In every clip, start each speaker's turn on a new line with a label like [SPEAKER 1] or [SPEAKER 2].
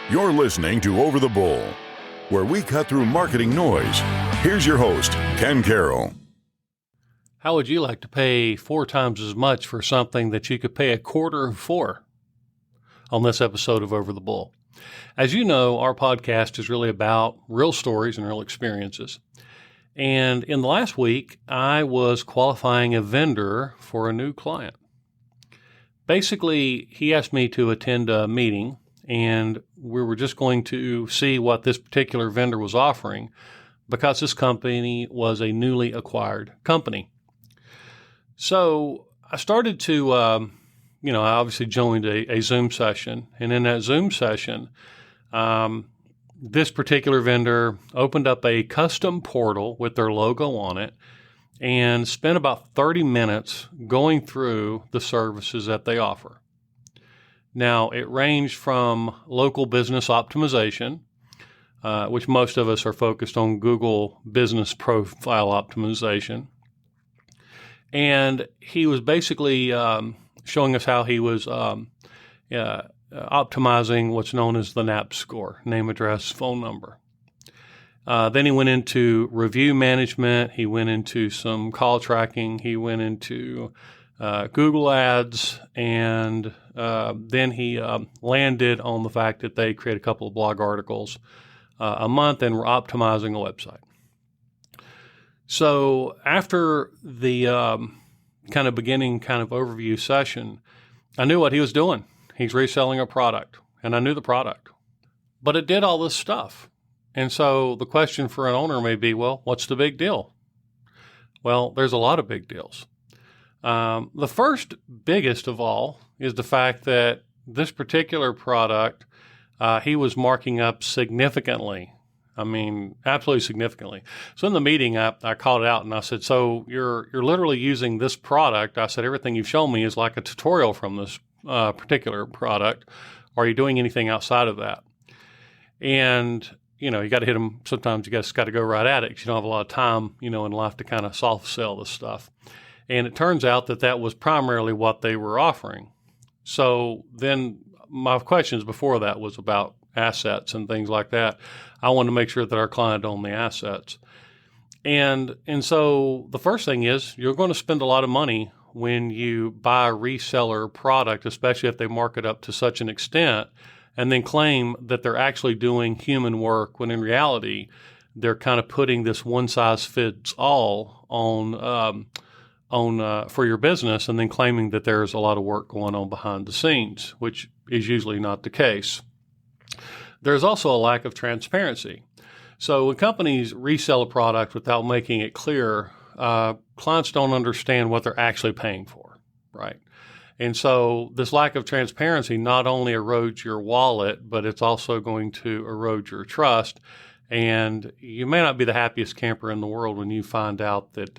[SPEAKER 1] You're listening to Over the Bull, where we cut through marketing noise. Here's your host, Ken Carroll.
[SPEAKER 2] How would you like to pay 4 times as much for something that you could pay a quarter for? On this episode of Over the Bull. As you know, our podcast is really about real stories and real experiences. And in the last week, I was qualifying a vendor for a new client. Basically, he asked me to attend a meeting, and we were just going to see what this particular vendor was offering because this company was a newly acquired company. So I started to, I obviously joined a Zoom session. And in that Zoom session, this particular vendor opened up a custom portal with their logo on it and spent about 30 minutes going through the services that they offer. Now, it ranged from local business optimization, which most of us are focused on Google business profile optimization. And he was basically showing us how he was optimizing what's known as the NAP score, name, address, phone number. Then he went into review management. He went into some call tracking. He went into Google Ads, and then he landed on the fact that they create a couple of blog articles a month and were optimizing a website. So after the beginning overview session, I knew what he was doing. He's reselling a product, and I knew the product. But it did all this stuff. And so the question for an owner may be, well, what's the big deal? Well, there's a lot of big deals. The first biggest of all is the fact that this particular product, he was marking up significantly. I mean, absolutely significantly. So in the meeting, I called it out and I said, so you're literally using this product. I said, everything you've shown me is like a tutorial from this particular product. Are you doing anything outside of that? And, you got to hit them. Sometimes you just got to go right at it because you don't have a lot of time, in life to kind of soft sell this stuff. And it turns out that was primarily what they were offering. So then my questions before that was about assets and things like that. I wanted to make sure that our client owned the assets. And so the first thing is you're going to spend a lot of money when you buy a reseller product, especially if they mark it up to such an extent, and then claim that they're actually doing human work when in reality they're kind of putting this one size fits all on for your business, and then claiming that there's a lot of work going on behind the scenes, which is usually not the case. There's also a lack of transparency. So when companies resell a product without making it clear, clients don't understand what they're actually paying for, right? And so this lack of transparency not only erodes your wallet, but it's also going to erode your trust. And you may not be the happiest camper in the world when you find out that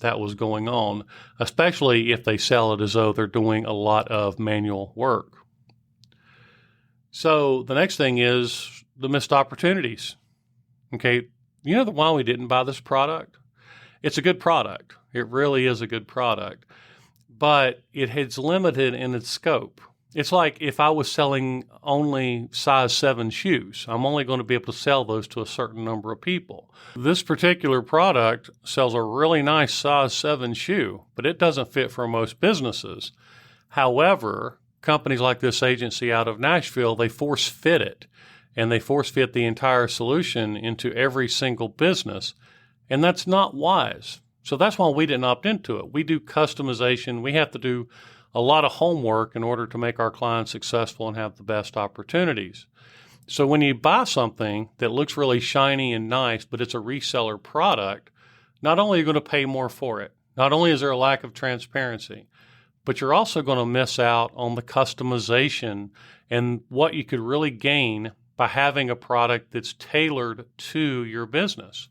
[SPEAKER 2] that was going on, especially if they sell it as though they're doing a lot of manual work. So the next thing is the missed opportunities. Okay, why we didn't buy this product? It's a good product. It really is a good product, but it's limited in its scope. It's like if I was selling only size 7 shoes, I'm only going to be able to sell those to a certain number of people. This particular product sells a really nice size 7 shoe, but it doesn't fit for most businesses. However, companies like this agency out of Nashville, they force fit it, and they force fit the entire solution into every single business, and that's not wise. So that's why we didn't opt into it. We do customization. We have to do a lot of homework in order to make our clients successful and have the best opportunities. So when you buy something that looks really shiny and nice, but it's a reseller product, not only are you going to pay more for it, not only is there a lack of transparency, but you're also going to miss out on the customization and what you could really gain by having a product that's tailored to your business.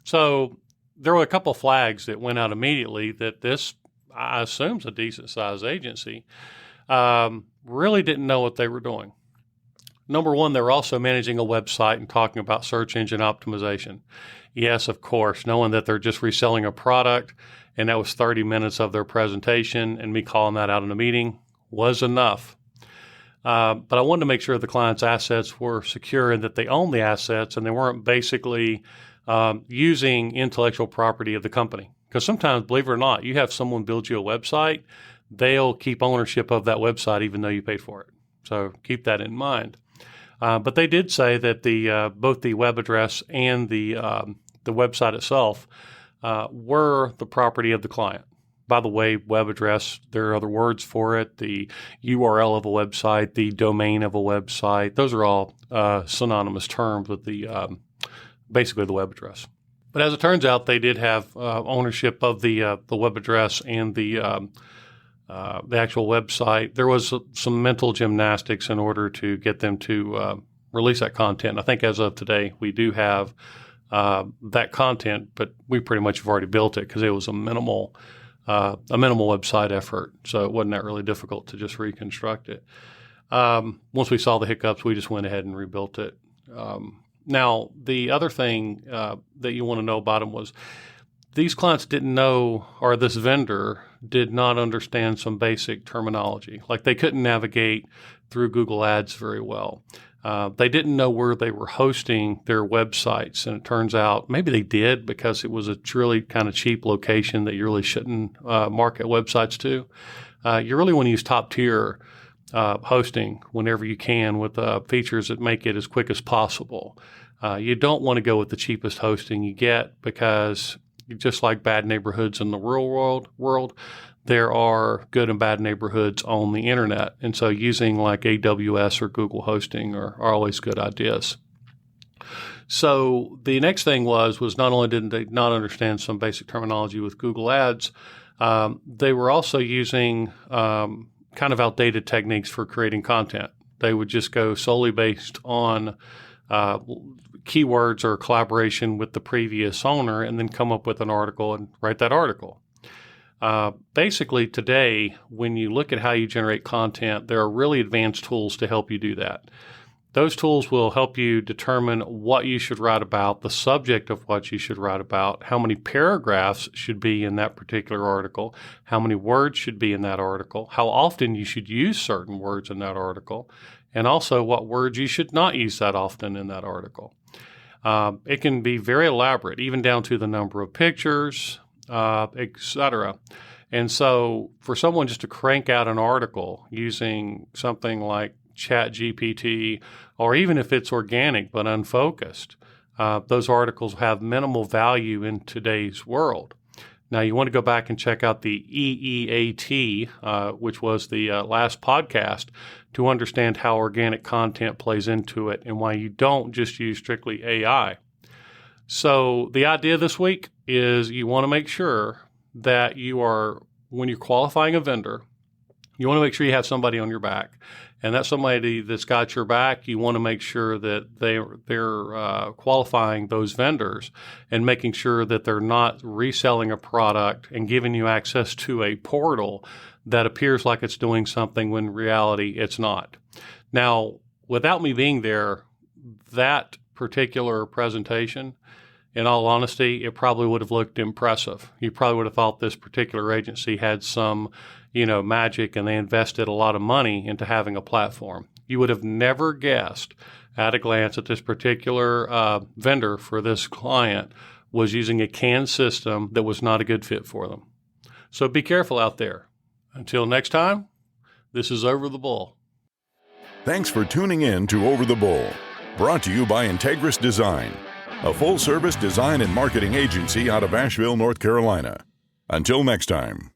[SPEAKER 2] So there were a couple of flags that went out immediately that this, I assume, is a decent sized agency, really didn't know what they were doing. Number one, they were also managing a website and talking about search engine optimization. Yes, of course, knowing that they're just reselling a product, and that was 30 minutes of their presentation, and me calling that out in a meeting was enough. But I wanted to make sure the client's assets were secure and that they own the assets and they weren't basically using intellectual property of the company. Because sometimes, believe it or not, you have someone build you a website, they'll keep ownership of that website even though you paid for it. So keep that in mind. But they did say that both the web address and the website itself were the property of the client. By the way, web address, there are other words for it, the URL of a website, the domain of a website. Those are all synonymous terms with basically the web address. But as it turns out, they did have ownership of the web address and the actual website. There was some mental gymnastics in order to get them to release that content. I think as of today, we do have that content, but we pretty much have already built it because it was a minimal website effort. So it wasn't that really difficult to just reconstruct it. Once we saw the hiccups, we just went ahead and rebuilt it. Now, the other thing that you want to know about them was these clients didn't know, or this vendor did not understand some basic terminology. Like they couldn't navigate through Google Ads very well. They didn't know where they were hosting their websites. And it turns out maybe they did because it was a truly kind of cheap location that you really shouldn't market websites to. You really want to use top tier hosting whenever you can with features that make it as quick as possible. You don't want to go with the cheapest hosting you get because just like bad neighborhoods in the real world, there are good and bad neighborhoods on the internet. And so using like AWS or Google hosting are always good ideas. So the next thing was not only did they not understand some basic terminology with Google Ads, they were also using kind of outdated techniques for creating content. They would just go solely based on keywords or collaboration with the previous owner and then come up with an article and write that article. Basically, today, when you look at how you generate content, there are really advanced tools to help you do that. Those tools will help you determine what you should write about, the subject of what you should write about, how many paragraphs should be in that particular article, how many words should be in that article, how often you should use certain words in that article, and also what words you should not use that often in that article. It can be very elaborate, even down to the number of pictures, etc. And so for someone just to crank out an article using something like ChatGPT, or even if it's organic but unfocused, those articles have minimal value in today's world. Now, you want to go back and check out the EEAT, which was the last podcast, to understand how organic content plays into it and why you don't just use strictly AI. So the idea this week is you want to make sure that when you're qualifying a vendor, you want to make sure you have somebody on your back. And that's somebody that's got your back. You want to make sure that they're qualifying those vendors and making sure that they're not reselling a product and giving you access to a portal that appears like it's doing something when in reality it's not. Now, without me being there, that particular presentation, in all honesty, it probably would have looked impressive. You probably would have thought this particular agency had some magic, and they invested a lot of money into having a platform. You would have never guessed at a glance that this particular vendor for this client was using a canned system that was not a good fit for them. So be careful out there. Until next time, this is Over the Bull.
[SPEAKER 1] Thanks for tuning in to Over the Bull, brought to you by Integris Design, a full-service design and marketing agency out of Asheville, North Carolina. Until next time.